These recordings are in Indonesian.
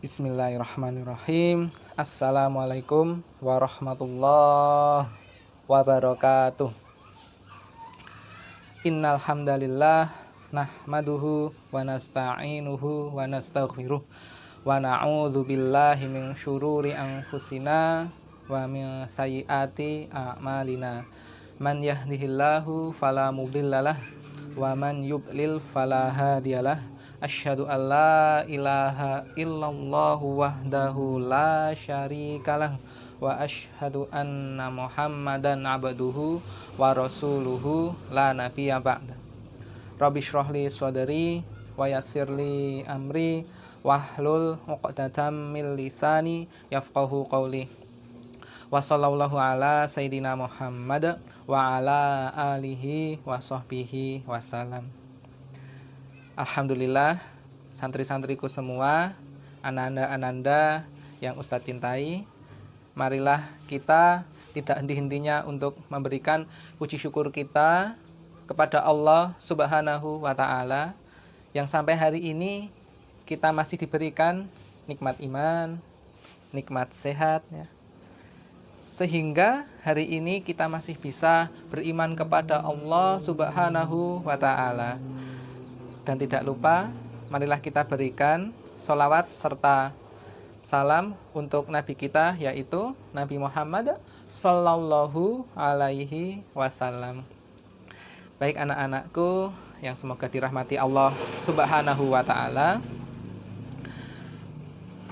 Bismillahirrahmanirrahim. Assalamualaikum warahmatullahi wabarakatuh. Innal hamdalillah nahmaduhu wa nasta'inuhu wa nastaghfiruh wa na'udzu billahi min syururi anfusina wa min sayyiati a'malina. Man yahdihillahu fala mudhillalah wa man yudlil fala hadiyalah. Asyhadu an la ilaha illallah wahdahu la syarikalah wa asyhadu anna Muhammadan abduhu wa rasuluhu la nabiyya ba'da. Rabbi shrah li sadri wa yassir li amri wahlul 'uqdatam min lisani yafqahu qawli. Wa sallallahu ala sayyidina Muhammad wa ala alihi wa sahbihi wasallam. Alhamdulillah, santri-santriku semua, ananda-ananda yang Ustadz cintai, marilah kita tidak henti-hentinya untuk memberikan puji syukur kita kepada Allah Subhanahu wa Ta'ala yang sampai hari ini kita masih diberikan nikmat iman, nikmat sehat, ya. Sehingga hari ini kita masih bisa beriman kepada Allah Subhanahu wa Ta'ala. Dan tidak lupa, marilah kita berikan sholawat serta salam untuk Nabi kita, yaitu Nabi Muhammad Sallallahu Alaihi Wasallam. Baik anak-anakku yang semoga dirahmati Allah Subhanahu wa Ta'ala,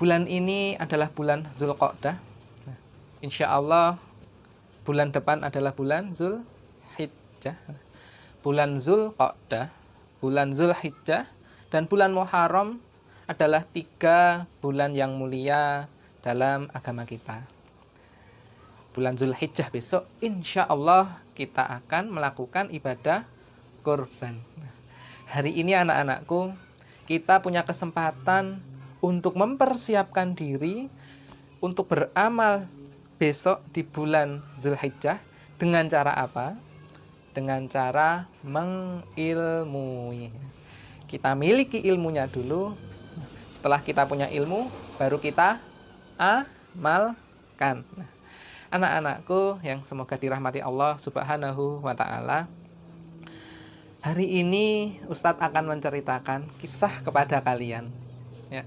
bulan ini adalah bulan Zulqa'dah. Insya Allah bulan depan adalah bulan Zulhijjah. Bulan Zulqa'dah, bulan Zulhijjah, dan bulan Muharram adalah 3 bulan yang mulia dalam agama kita. Bulan Zulhijjah besok insya Allah kita akan melakukan ibadah kurban. Hari ini anak-anakku, kita punya kesempatan untuk mempersiapkan diri untuk beramal besok di bulan Zulhijjah. Dengan cara apa? Dengan cara mengilmui. Kita miliki ilmunya dulu. Setelah kita punya ilmu, baru kita amalkan. Anak-anakku yang semoga dirahmati Allah Subhanahu wa Ta'ala, hari ini Ustadz akan menceritakan kisah kepada kalian, ya.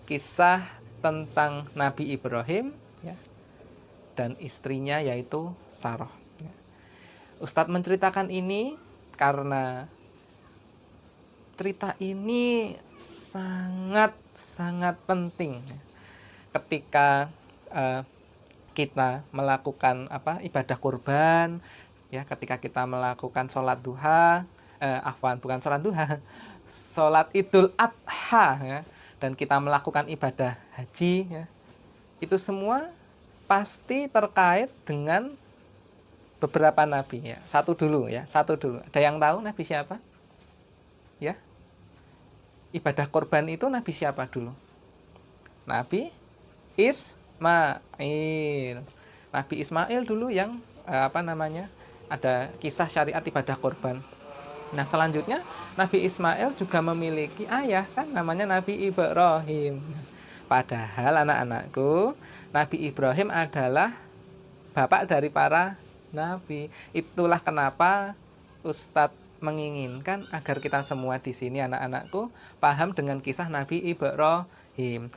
Kisah tentang Nabi Ibrahim, ya, dan istrinya yaitu Sarah. Ustadz menceritakan ini karena cerita ini sangat penting ketika kita melakukan ibadah kurban, ya, ketika kita melakukan sholat duha, sholat Idul Adha, ya, dan kita melakukan ibadah haji, ya, itu semua pasti terkait dengan beberapa nabi, ya. Satu dulu. Ada yang tahu nabi siapa? Ya. Ibadah korban itu nabi siapa dulu? Nabi Ismail. Nabi Ismail dulu yang ada kisah syariat ibadah korban. Nah, selanjutnya Nabi Ismail juga memiliki ayah, kan, namanya Nabi Ibrahim. Padahal anak-anakku, Nabi Ibrahim adalah bapak dari para nabi. Itulah kenapa Ustadz menginginkan agar kita semua di sini, anak-anakku, paham dengan kisah Nabi Ibrahim.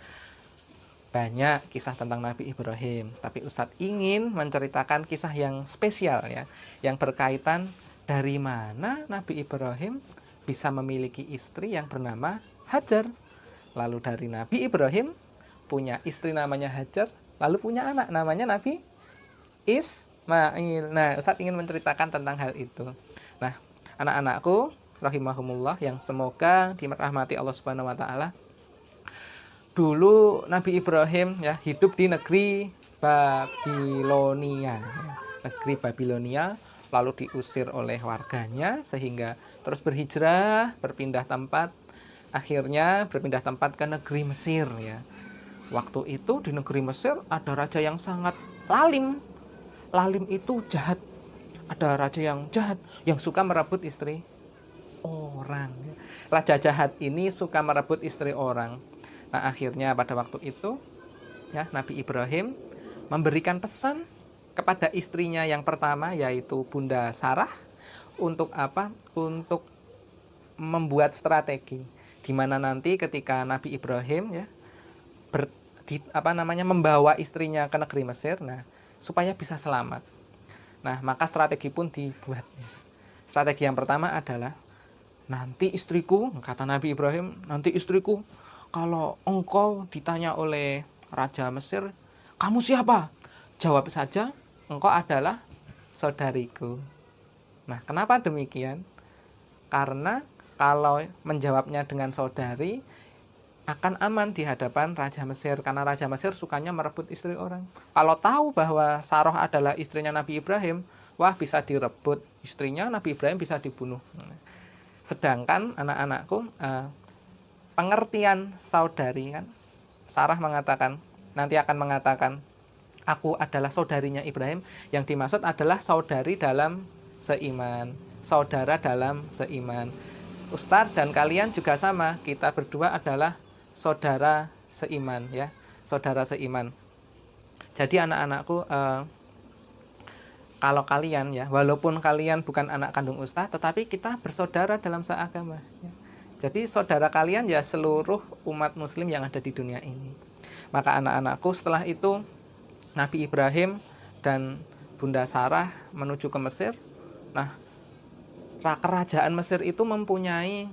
Banyak kisah tentang Nabi Ibrahim, tapi Ustadz ingin menceritakan kisah yang spesial, ya, yang berkaitan dari mana Nabi Ibrahim bisa memiliki istri yang bernama Hajar. Lalu dari Nabi Ibrahim punya istri namanya Hajar, lalu punya anak namanya Nabi Ismail. Nah, Ustadz ingin menceritakan tentang hal itu. Nah, anak-anakku rahimahumullah yang semoga dirahmati Allah Subhanahu wa Ta'ala, dulu Nabi Ibrahim, ya, hidup di negeri Babilonia. Negeri Babilonia, lalu diusir oleh warganya sehingga terus berhijrah, berpindah tempat. Akhirnya berpindah tempat ke negeri Mesir, ya. Waktu itu di negeri Mesir ada raja yang sangat lalim. Lalim itu jahat. Ada raja yang jahat, yang suka merebut istri orang. Raja jahat ini suka merebut istri orang. Nah, akhirnya pada waktu itu ya Nabi Ibrahim memberikan pesan kepada istrinya yang pertama, yaitu Bunda Sarah, untuk apa? Untuk membuat strategi di mana nanti ketika Nabi Ibrahim ya membawa istrinya ke negeri Mesir, nah supaya bisa selamat. Nah, maka strategi pun dibuat. Strategi yang pertama adalah, nanti istriku, kata Nabi Ibrahim, nanti istriku, kalau engkau ditanya oleh Raja Mesir, kamu siapa? Jawab saja, engkau adalah saudariku. Nah, kenapa demikian? Karena kalau menjawabnya dengan saudari, akan aman di hadapan Raja Mesir. Karena Raja Mesir sukanya merebut istri orang. Kalau tahu bahwa Sarah adalah istrinya Nabi Ibrahim, wah bisa direbut istrinya, Nabi Ibrahim bisa dibunuh. Sedangkan anak-anakku, pengertian saudari kan, Sarah mengatakan, nanti akan mengatakan, aku adalah saudarinya Ibrahim. Yang dimaksud adalah saudari dalam seiman, saudara dalam seiman. Ustadz dan kalian juga sama, kita berdua adalah saudara seiman ya, saudara seiman. Jadi anak-anakku, kalau kalian ya, walaupun kalian bukan anak kandung Ustadz, tetapi kita bersaudara dalam seagama ya. Jadi saudara kalian ya seluruh umat muslim yang ada di dunia ini. Maka anak-anakku, setelah itu Nabi Ibrahim dan Bunda Sarah menuju ke Mesir. Nah, kerajaan Mesir itu mempunyai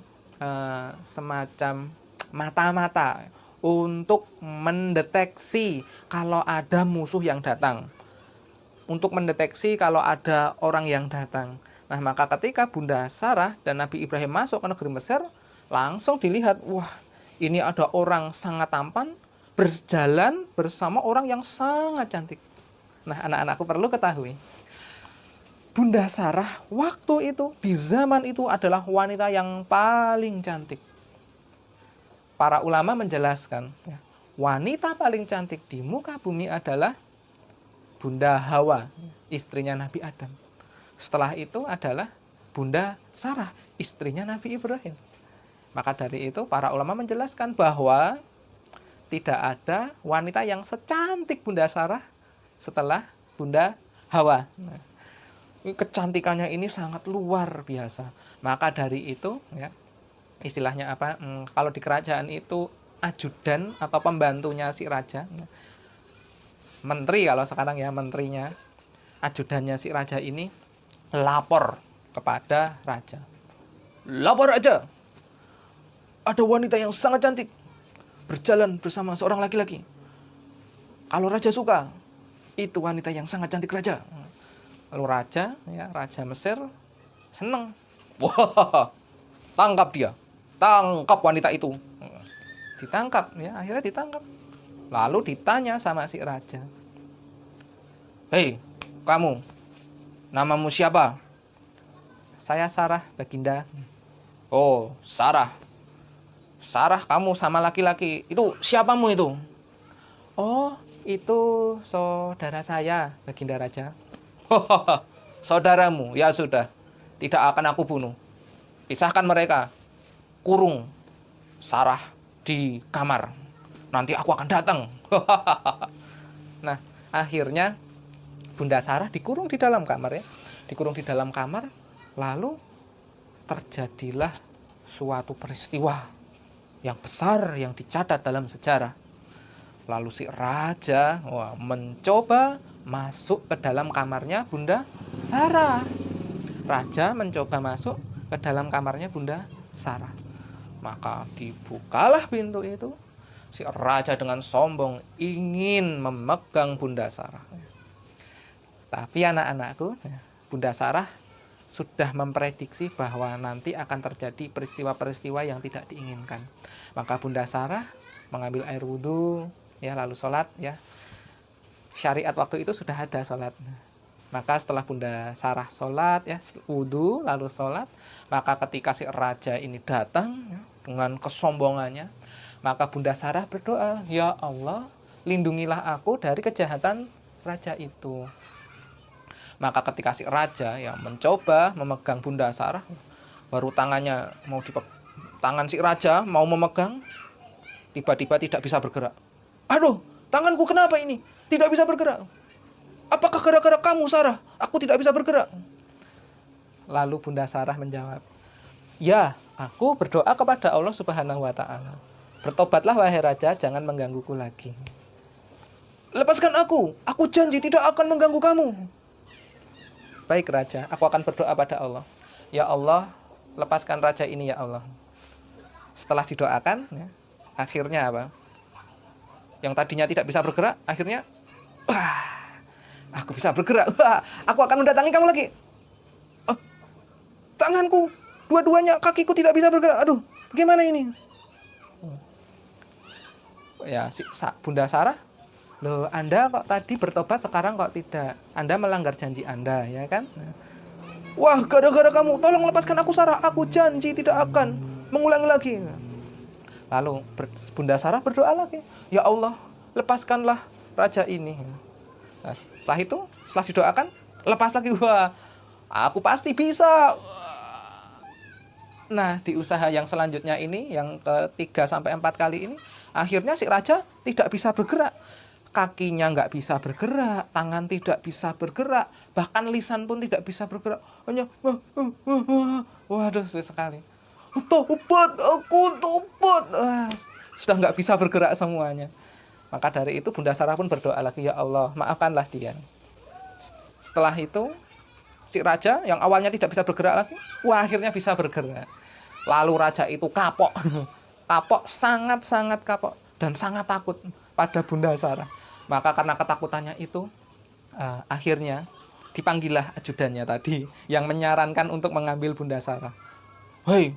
semacam mata-mata untuk mendeteksi kalau ada musuh yang datang, untuk mendeteksi kalau ada orang yang datang. Nah, maka ketika Bunda Sarah dan Nabi Ibrahim masuk ke negeri Mesir, langsung dilihat, wah, ini ada orang sangat tampan berjalan bersama orang yang sangat cantik. Nah, anak-anakku perlu ketahui, Bunda Sarah waktu itu, di zaman itu adalah wanita yang paling cantik. Para ulama menjelaskan, wanita paling cantik di muka bumi adalah Bunda Hawa, istrinya Nabi Adam. Setelah itu adalah Bunda Sarah, istrinya Nabi Ibrahim. Maka dari itu para ulama menjelaskan bahwa tidak ada wanita yang secantik Bunda Sarah setelah Bunda Hawa. Kecantikannya ini sangat luar biasa. Maka dari itu ya, istilahnya apa, kalau di kerajaan itu ajudan atau pembantunya si raja, menteri kalau sekarang ya, menterinya, ajudannya si raja ini lapor kepada raja. Lapor aja, ada wanita yang sangat cantik berjalan bersama seorang laki-laki. Kalau raja suka, itu wanita yang sangat cantik raja. Lalu raja, ya, Raja Mesir senang. Wah, tangkap dia, tangkap wanita itu. Ditangkap, ya, akhirnya ditangkap. Lalu ditanya sama si raja, hei, kamu, namamu siapa? Saya Sarah, Baginda. Oh, Sarah. Sarah, kamu sama laki-laki itu siapamu itu? Oh, itu saudara saya, Baginda Raja. Saudaramu, ya sudah, tidak akan aku bunuh. Pisahkan mereka, kurung Sarah di kamar. Nanti aku akan datang. Nah, akhirnya Bunda Sarah dikurung di dalam kamar ya. Dikurung di dalam kamar, lalu terjadilah suatu peristiwa yang besar yang dicatat dalam sejarah. Lalu si raja mencoba masuk ke dalam kamarnya Bunda Sarah. Raja mencoba masuk ke dalam kamarnya Bunda Sarah. Maka dibukalah pintu itu. Si raja dengan sombong ingin memegang Bunda Sarah. Tapi anak-anakku, Bunda Sarah sudah memprediksi bahwa nanti akan terjadi peristiwa-peristiwa yang tidak diinginkan. Maka Bunda Sarah mengambil air wudhu, ya, lalu sholat, ya. Syariat waktu itu sudah ada sholat. Maka setelah Bunda Sarah sholat, ya, wudhu, lalu sholat, maka ketika si raja ini datang ya, dengan kesombongannya, maka Bunda Sarah berdoa, ya Allah, lindungilah aku dari kejahatan raja itu. Maka ketika si raja ya mencoba memegang Bunda Sarah, baru tangannya tangan si raja mau memegang, tiba-tiba tidak bisa bergerak. Aduh, tanganku kenapa ini? Tidak bisa bergerak. Apakah gara-gara kamu, Sarah? Aku tidak bisa bergerak. Lalu Bunda Sarah menjawab, ya, aku berdoa kepada Allah Subhanahu wa Ta'ala. Bertobatlah wahai raja, jangan menggangguku lagi. Lepaskan aku janji tidak akan mengganggu kamu. Baik raja, aku akan berdoa pada Allah. Ya Allah, lepaskan raja ini ya Allah. Setelah didoakan, ya, akhirnya apa? Yang tadinya tidak bisa bergerak, akhirnya, aku bisa bergerak. Aku akan mendatangi kamu lagi. Tanganku, dua-duanya, kakiku tidak bisa bergerak. Aduh, bagaimana ini? Ya, Bunda Sarah, loh, Anda kok tadi bertobat, sekarang kok tidak? Anda melanggar janji Anda, ya kan? Wah, gara-gara kamu, tolong lepaskan aku, Sarah. Aku janji tidak akan mengulangi lagi. Lalu Bunda Sarah berdoa lagi, ya Allah, lepaskanlah raja ini. Nah, setelah itu, setelah didoakan, lepas lagi. Wah, aku pasti bisa. Nah, di usaha yang selanjutnya ini, yang ke-3 sampai 4 kali ini, akhirnya si raja tidak bisa bergerak. Kakinya nggak bisa bergerak, tangan tidak bisa bergerak, bahkan lisan pun tidak bisa bergerak. Hanya, waduh, sulit sekali. Tobat, aku tobat. Sudah nggak bisa bergerak semuanya. Maka dari itu Bunda Sarah pun berdoa lagi, ya Allah, maafkanlah dia. Setelah itu, si raja yang awalnya tidak bisa bergerak lagi, akhirnya bisa bergerak. Lalu raja itu kapok, sangat-sangat kapok, dan sangat takut pada Bunda Sarah. Maka karena ketakutannya itu, akhirnya dipanggillah ajudannya tadi, yang menyarankan untuk mengambil Bunda Sarah. Hei,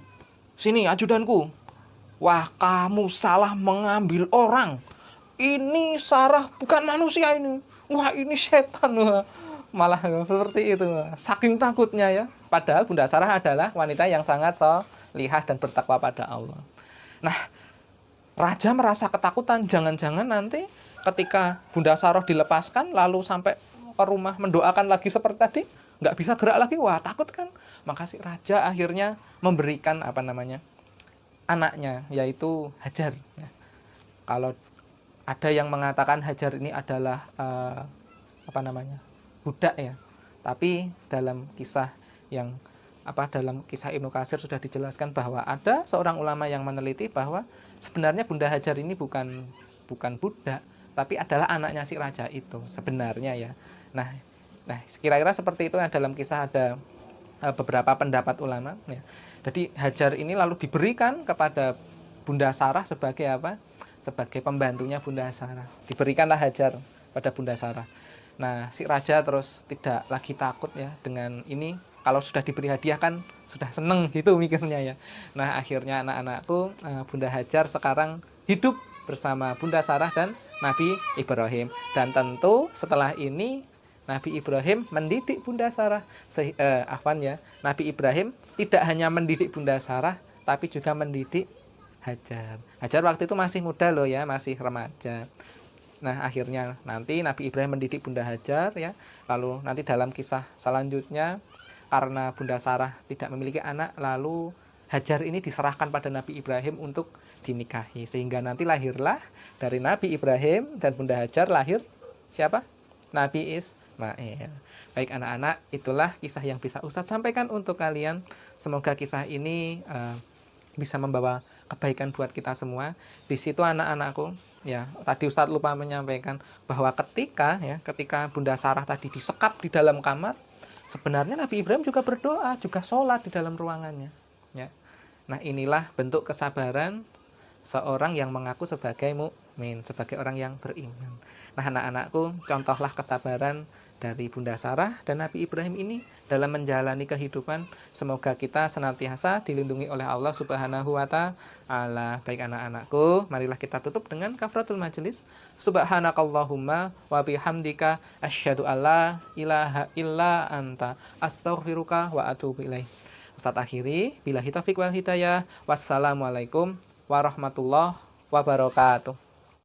sini ajudanku. Wah, kamu salah mengambil orang. Ini Sarah bukan manusia ini. Wah, ini setan. Wah. Malah seperti itu. Saking takutnya ya. Padahal Bunda Sarah adalah wanita yang sangat solihah dan bertakwa pada Allah. Nah, raja merasa ketakutan. Jangan-jangan nanti ketika Bunda Sarah dilepaskan, lalu sampai ke rumah mendoakan lagi seperti tadi, nggak bisa gerak lagi. Wah, takut kan? Maka si raja akhirnya memberikan anaknya, yaitu Hajar. Kalau ada yang mengatakan Hajar ini adalah budak ya. Tapi dalam kisah dalam kisah Ibnu Katsir sudah dijelaskan bahwa ada seorang ulama yang meneliti bahwa sebenarnya Bunda Hajar ini bukan budak, tapi adalah anaknya si raja itu sebenarnya ya. Nah, kira-kira seperti itu. Dalam kisah ada beberapa pendapat ulama ya. Jadi Hajar ini lalu diberikan kepada Bunda Sarah sebagai sebagai pembantunya Bunda Sarah. Diberikanlah Hajar pada Bunda Sarah. Nah, si raja terus tidak lagi takut ya dengan ini. Kalau sudah diberi hadiah kan sudah seneng gitu mikirnya ya. Nah, akhirnya anak-anakku, Bunda Hajar sekarang hidup bersama Bunda Sarah dan Nabi Ibrahim. Dan tentu setelah ini Nabi Ibrahim mendidik Bunda Sarah. Nabi Ibrahim tidak hanya mendidik Bunda Sarah, tapi juga mendidik Hajar. Hajar waktu itu masih muda loh ya, masih remaja. Nah, akhirnya nanti Nabi Ibrahim mendidik Bunda Hajar ya. Lalu nanti dalam kisah selanjutnya, karena Bunda Sarah tidak memiliki anak, lalu Hajar ini diserahkan pada Nabi Ibrahim untuk dinikahi. Sehingga nanti lahirlah dari Nabi Ibrahim dan Bunda Hajar lahir siapa? Nabi Ismail. Baik anak-anak, itulah kisah yang bisa Ustadz sampaikan untuk kalian. Semoga kisah ini bisa membawa kebaikan buat kita semua. Di situ anak-anakku, ya tadi Ustadz lupa menyampaikan bahwa ketika Bunda Sarah tadi disekap di dalam kamar, sebenarnya Nabi Ibrahim juga berdoa, juga sholat di dalam ruangannya. Ya. Nah, inilah bentuk kesabaran seorang yang mengaku sebagai mukmin, sebagai orang yang beriman. Nah, anak-anakku, contohlah kesabaran dari Bunda Sarah dan Nabi Ibrahim ini dalam menjalani kehidupan. Semoga kita senantiasa dilindungi oleh Allah Subhanahu wa Ta'ala. Baik anak-anakku, marilah kita tutup dengan kafaratul majelis. Subhanakallahumma wa bihamdika asyhadu alla ilaha illa anta astaghfiruka wa atubu ilaih. Ustaz akhiri, billahi taufiq wal hidayah. Wassalamualaikum warahmatullahi wabarakatuh.